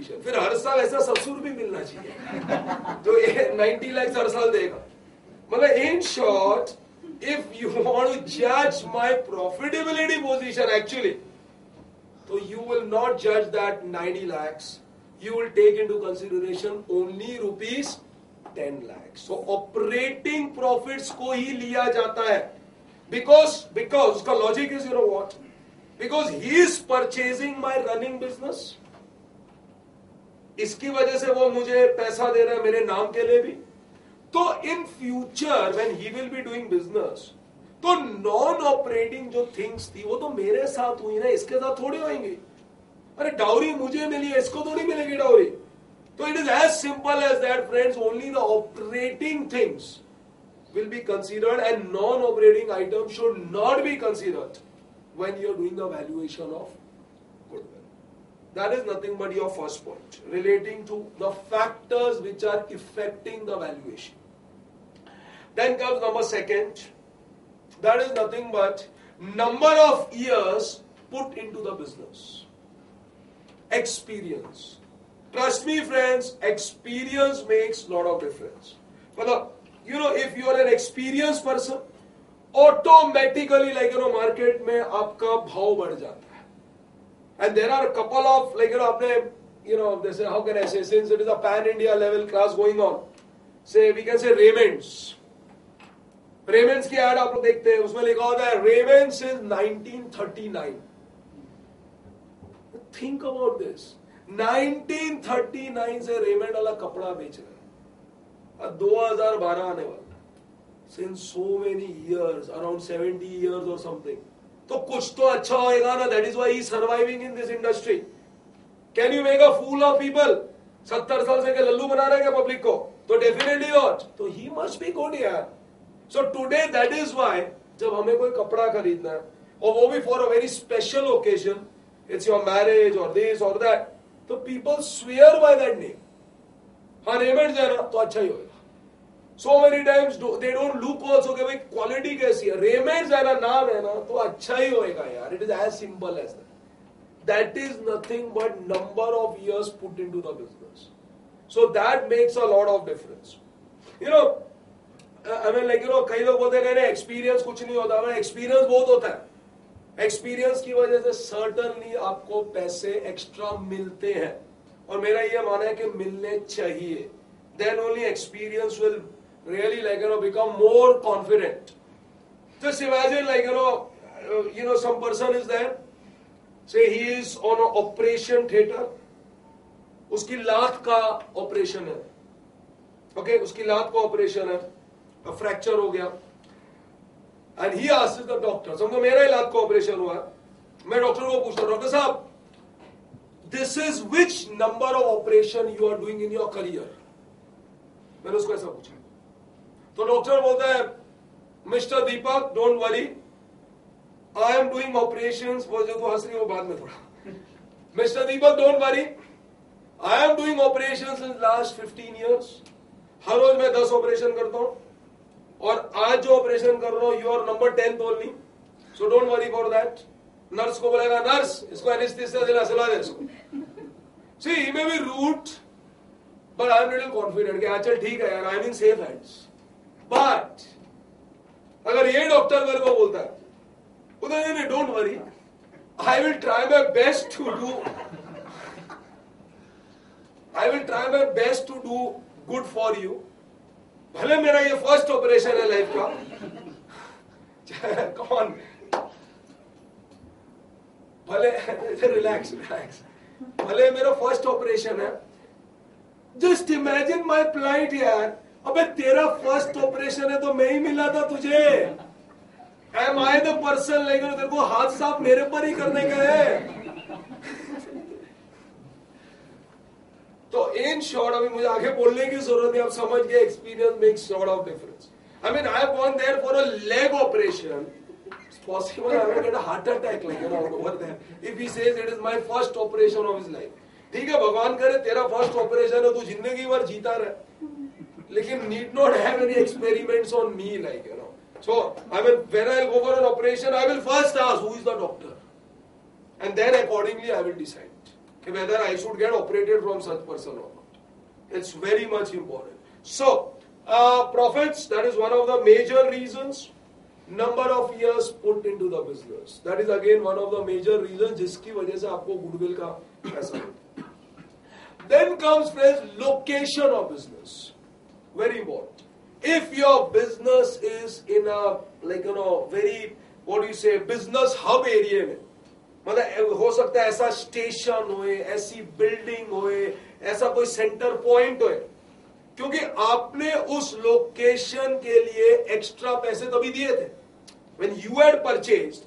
Position, फिर हर साल ऐसा ससुर भी मिलना चाहिए तो 90 lakhs हर साल देगा. मतलब in short, if you want to judge my profitability position actually, so you will not judge that 90 lakhs. You will take into consideration only rupees 10 lakhs. So operating profits को ही लिया जाता है. Because उसका logic is, you know what? Because he is purchasing my running business. इसकी वजह से वो मुझे पैसा दे रहा है मेरे नाम के लिए भी. तो in future when he will be doing business, तो नॉन ऑपरेटिंग जो थिंग्स थी वो तो मेरे साथ हुई ना, इसके साथ थोड़ी होंगी. अरे डाउरी मुझे मिली है, इसको थोड़ी मिलेगी डाउरी. तो it is as simple as that friends. Only the operating things will be considered and non-operating items should not be considered when you are doing the valuation of goodwill. That is nothing but your first point relating to the factors which are affecting the valuation. Then comes number second. That is nothing but number of years put into the business. Experience. Trust me friends, experience makes lot of difference. मतलब you know, if you are an experienced person, automatically like you know market में आपका भाव बढ़ जाता है. And there are a couple of like you know आपने you know they say, how can I say, since it is a pan India level class going on, say we can say Raymond's. Raymond's की ad आप लोग देखते हैं, उसमें लिखा होता है Raymond's is 1939. Think about this. 1939 से Raymond वाला कपड़ा बेच रहा है. 2012 आने वाला. Since so many years, around 70 years or something. तो कुछ तो अच्छा होएगा ना. That is why he is surviving in this industry. Can you make a fool of people? 70 साल से के लल्लू बना रहे हैं पब्लिक को? तो definitely not. तो he must be good यार. So today that is why जब हमें कोई कपड़ा खरीदना है और वो भी for a very special occasion, it's your marriage or this or that, तो people swear by that name. हाँ रेमंड्स है ना तो अच्छा ही होगा. So many times they don't look also कि भाई क्वालिटी कैसी है. रेमंड्स है ना, नाम है ना तो अच्छा ही होएगा यार. It is as simple as that. That is nothing but number of years put into the business. So that makes a lot of difference. You know, I mean like you know कई लोग बोलते हैं experience कुछ नहीं होता. हमें experience बहुत होता है. एक्सपीरियंस की वजह से सर्टनली आपको पैसे एक्स्ट्रा मिलते हैं और मेरा ये मानना है कि मिलने चाहिए. Then only experience will really like you know become more confident. Just imagine like you know some person is there, say he is on an operation theater. उसकी लात का ऑपरेशन है. Okay, उसकी लात का ऑपरेशन है, फ्रैक्चर हो गया. And he asks the doctor, समझो मेरा ही लात का ऑपरेशन हुआ. मैं डॉक्टर को पूछता हूँ, डॉक्टर साहब this is which number of operation you are doing in your career? मैंने उसको ऐसा पूछा. तो डॉक्टर बोलता है, mister Deepak don't worry, I am doing operations. वो जो तो हंस रही वो बाद में थोड़ा. Mister Deepak don't worry, I am doing operations in last 15 years. हर रोज मैं 10 ऑपरेशन करता हूं और आज जो ऑपरेशन कर रहा हूं you are number 10 only. So don't worry for that. Nurse को बोलेगा, नर्स इसको एनेस्थीसिया देना, सुला दे इसको. See he may be rude but I am little confident कि चल ठीक है यार, I am in safe hands. But अगर ये डॉक्टर मेरे को बोलता है उधर नहीं, don't worry, I will try my best to do, I will try my best to do good for you. भले मेरा ये फर्स्ट ऑपरेशन है लाइफ का. कौन भले रिलैक्स भले मेरा फर्स्ट ऑपरेशन है. जस्ट इमेजिन माई प्लाइट यार. अबे तेरा फर्स्ट ऑपरेशन है तो मैं ही मिला था तुझे. Am I the person like तेरे को हाथ साफ मेरे पर ही करने का है. तो इन शॉर्ट अभी मुझे आगे बोलने की जरूरत नहीं, आप समझ गए. Experience makes lot of difference. I mean I have gone there for a leg operation. Possible I will get a heart attack like you know over there if he says it is my first operation of his life. ठीक है, भगवान करे तेरा first operation है, तू जिंदगी भर जीता रहे, लेकिन need not have any experiments on me like you know. So I mean when I go for an operation I will first ask who is the doctor and then accordingly I will decide. whether I should get operated from such person or not. It's very much important. So, profits, that is one of the major reasons. Number of years put into the business. That is again one of the major reasons जिसकी वजह से आपको goodwill का पैसा मिलता है. Then comes, friends, location of business. Very important. If your business is in a, like, very, what do you say, business hub area में, मतलब हो सकता है ऐसा स्टेशन होए, ऐसी बिल्डिंग होए, ऐसा कोई सेंटर पॉइंट होए, क्योंकि आपने उस लोकेशन के लिए एक्स्ट्रा पैसे तभी दिए थे. When you had purchased,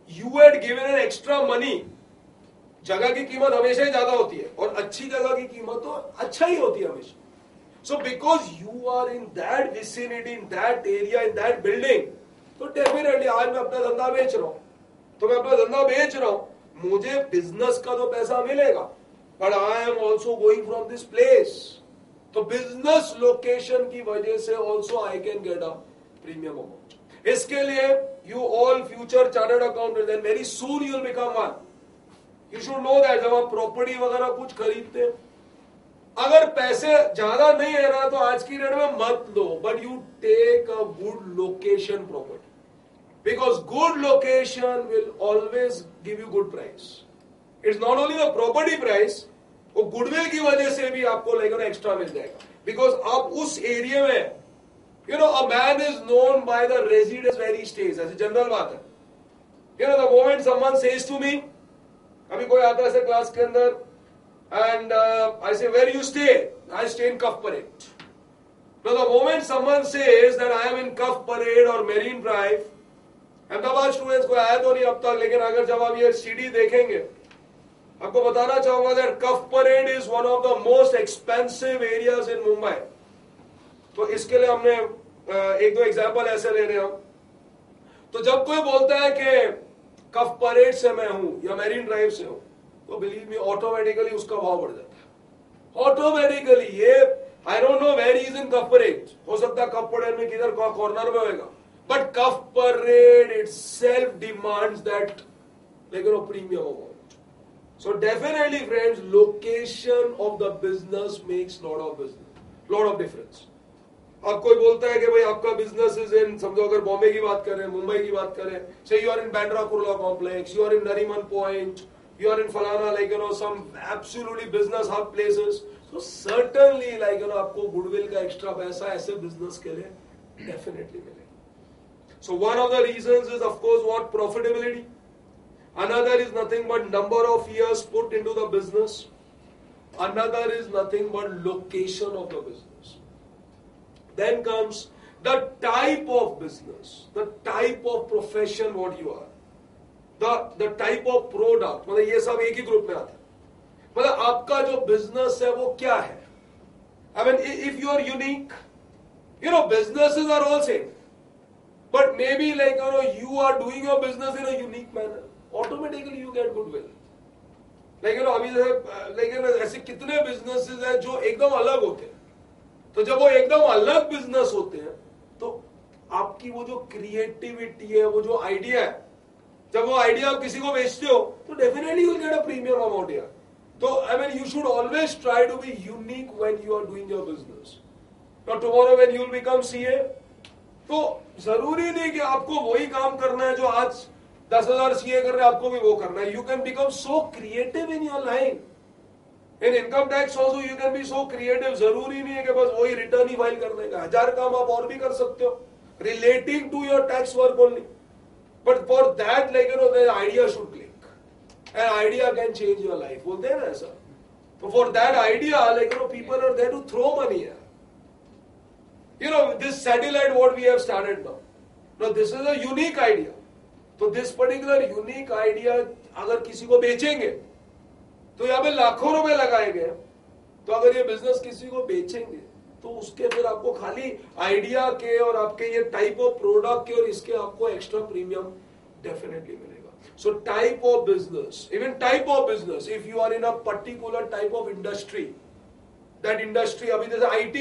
you had given an extra money. जगह की कीमत हमेशा ही ज्यादा होती है और अच्छी जगह की कीमत तो अच्छा ही होती है हमेशा. So because you are in that vicinity, in that area, in that building, तो डेफिनेटली आज मैं अपना धंधा बेच रहा हूं, तो मैं अपना धंधा बेच रहा हूं, मुझे बिजनेस का तो पैसा मिलेगा, but I am also going from this place. तो बिजनेस लोकेशन की वजह से also I can get a premium amount. इसके लिए you all future chartered accountant, then very soon you will become one. You should know that जब आप property वगैरह कुछ खरीदते हैं, अगर पैसे ज्यादा नहीं है ना तो आज की डेट में मत लो, but you take a good location property, because good location will always give you good price. It's not only the property price, वो गुडविल की वजह से भी आपको लेकर एक्स्ट्रा मिल जाएगा, बिकॉज आप उस एरिया में, a man is known by the residence where he stays. ऐसी जनरल बात है. The moment someone says to me, अभी कोई आता है ऐसे क्लास के अंदर, and I say, where you stay? I stay in Cuff Parade. Now the moment someone says that I am in Cuff Parade or Marine Drive, Ahmedabad students को आया तो नहीं अब तक, लेकिन अगर जब आप ये सीडी देखेंगे, आपको बताना चाहूंगा that Cuff Parade is one of the most expensive areas in Mumbai. तो इसके लिए हमने एक दो एग्जाम्पल ऐसे ले रहे हैं. तो जब कोई बोलता है कि कफ परेड से मैं हूं या मैरीन ड्राइव से हूं, तो बिलीव मी ऑटोमेटिकली उसका भाव बढ़ जाता है. ऑटोमेटिकली ये I don't know where is in Cuffe Parade, हो सकता है कफ परेड में किधर कॉर्नर में होएगा, but Cuffe Parade itself demands that premium amount. So definitely friends, location of the business makes lot of difference. अब कोई बोलता है कि भाई आपका बिजनेस इज इन, समझो अगर बॉम्बे की बात करें, मुंबई की बात करें, say you are in Bandra Kurla Complex, you are in Nariman Point, you are in फलाना some absolutely business hub places, so certainly आपको गुडविल का एक्स्ट्रा पैसा ऐसे बिजनेस के लिए डेफिनेटली मिलेगा. So one of the reasons is of course what, profitability. Another is nothing but number of years put into the business. Another is nothing but location of the business. Then comes the type of business, the type of profession what you are, the type of product, मतलब ये सब एक ही group में आता है. मतलब आपका जो बिजनेस है वो क्या है. I mean, if you are unique, businesses are all same, but maybe you are doing your business in a unique manner, automatically you get goodwill. अभी जैसे ऐसे कितने बिजनेसेस हैं जो एकदम अलग होते हैं. तो जब वो एकदम अलग बिजनेस होते हैं तो आपकी वो जो क्रिएटिविटी है, वो जो आइडिया है, जब वो आइडिया आप किसी को बेचते हो तो definitely you will get a premium amount here. तो you should always try to be unique when you are doing your business. Now tomorrow when you will become CA, तो जरूरी नहीं कि आपको वही काम करना है जो आज 10,000 सीए कर रहे हैं, आपको भी वो करना है. You can become so creative in your line. In income tax also you can be so creative. जरूरी नहीं है कि बस वही रिटर्न ही फाइल करने का, 1000 काम आप और भी कर सकते हो relating to your tax work only. But for that the idea should click, and idea can change your life, बोलते हैं ना ऐसा. तो for that idea people are there to throw money. This satellite what we have started now, this is a unique idea. तो this particular unique idea अगर किसी को बेचेंगे तो यहाँ पे लाखों रुपए लगाए गए. तो अगर ये बिजनेस किसी को बेचेंगे तो उसके फिर आपको खाली आइडिया के और आपके ये टाइप ऑफ प्रोडक्ट के और इसके आपको एक्स्ट्रा प्रीमियम डेफिनेटली मिलेगा. So type of business, even type of business, if you are in a particular type of industry, that industry, अभी जैसे IT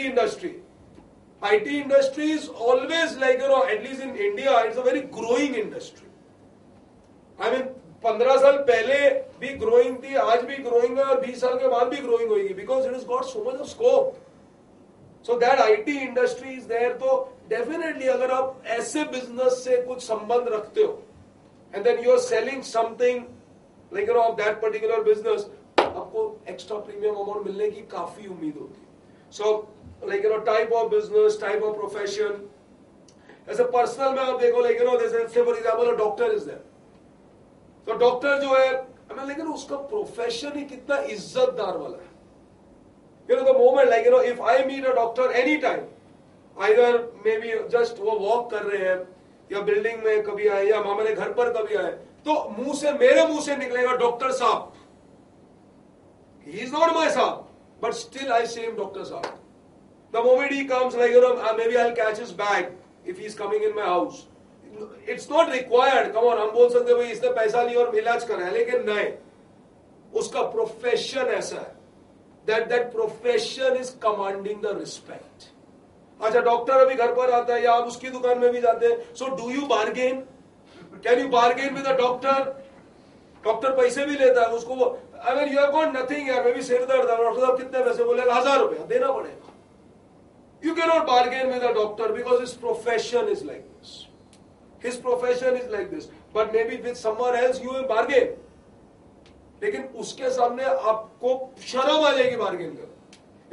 industry is always at least in India it's a very growing industry. I mean, 15 साल पहले भी growing थी, आज भी growing है और 20 साल के बाद भी ग्रोइंग होगी, because it is got so much of scope. So that IT industry is there. तो डेफिनेटली अगर आप ऐसे बिजनेस से कुछ संबंध रखते हो and then you are selling something like you know of that particular business, आपको एक्स्ट्रा प्रीमियम अमाउंट मिलने की काफी उम्मीद होती है. So like you know type of business, type of profession. ऐसे पर्सनल में आप देखो लाइक यू नो जैसे for example doctor is there. तो डॉक्टर जो है लेकिन उसका प्रोफेशन ही कितना इज्जतदार वाला है. You know, the moment, like, you know, if I meet a doctor anytime, either maybe just वो walk कर रहे हैं या बिल्डिंग में कभी आए या हमारे घर पर कभी आए, तो मेरे मुंह से निकलेगा डॉक्टर साहब. He is not my साहब, but still I say him doctor साहब. The moment he comes, like, you know, maybe I'll catch his bag if he is coming in my house. It's not required. Come on, हम बोल सकते भाई इसने पैसा लिया और इलाज करा है, लेकिन नहीं, उसका प्रोफेशन ऐसा है. That profession is commanding the respect. अच्छा, डॉक्टर अभी घर पर आता है या आप उसकी दुकान में भी जाते हैं. So do you bargain? Can you bargain with a doctor? Doctor पैसे भी लेता है उसको. I mean, you have got nothing यार, मैं भी सिर दर्द है, डॉक्टर साहब कितने पैसे बोलेगा? 1000 रुपया देना पड़ेगा. You cannot bargain with a doctor because his profession is like this. His profession is like this. But maybe with someone else you will bargain. लेकिन उसके सामने आपको शर्म आ जाएगी बार्गेन कर.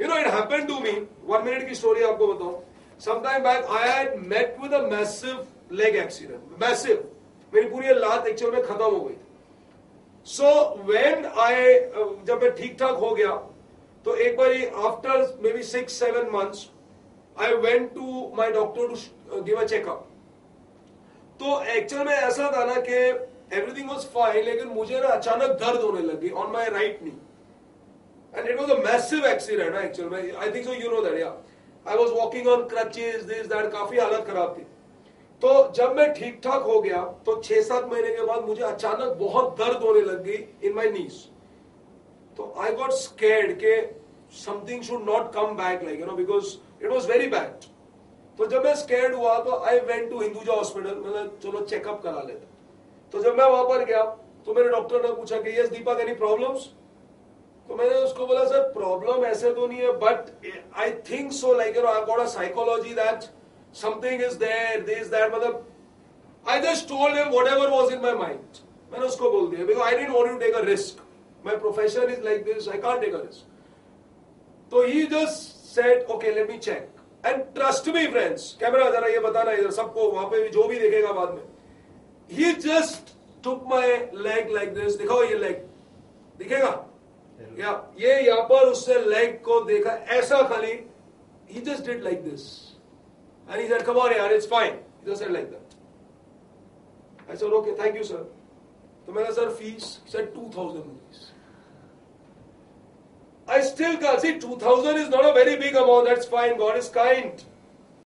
You know it happened to me. 1 minute की story आपको बताऊं. Some time back I had met with a massive leg accident. Massive, मेरी पूरी लात एक्चुअल में खत्म हो गई. सो व्हेन आई जब मैं ठीक ठाक हो गया तो एक बार after may be 6-7 months I went to my doctor to give a checkup. तो एक्चुअल में ऐसा था ना कि एवरीथिंग वाज फाइन, लेकिन मुझे ना अचानक दर्द होने लगी on my right knee. And it was a massive accident actual में. I think so you know that. Yeah I was walking on crutches, this that, काफी हालत खराब थी. तो जब मैं ठीक ठाक हो गया तो 6-7 महीने के बाद मुझे अचानक बहुत दर्द होने लग गई इन माई नीज. तो आई गॉट स्कैर्ड के something should not come back, like you know, because it was very bad. तो जब मैं स्कैर्ड हुआ तो I went to Hinduja hospital. मतलब चलो चेकअप करा लेते. तो जब मैं वहां पर गया तो मेरे डॉक्टर ने पूछा कि यस दीपक एनी प्रॉब्लम्स. तो मैंने उसको बोला सर प्रॉब्लम ऐसे तो नहीं है, but I think so like you know I got a psychology that something is there, this that. मतलब I just told him whatever was in my mind. मैंने उसको बोल दिया because I didn't want to take a risk. My profession is like this, I can't take a risk. तो he just said okay let me check. And trust me friends, camera जरा ये बताना इधर सबको, वहां पे भी जो भी देखेगा बाद में. He just took my leg like this. दिखाओ ये leg, दिखेगा? या ये यहाँ पर उससे leg को देखा ऐसा खाली. He just did like this, and he said, "Come on, यार, it's fine." He just said like that. I said, "Okay, thank you, sir." तो मैंने sir fees said 2000 rupees. I still can't see 2000 is not a very big amount. That's fine. God is kind.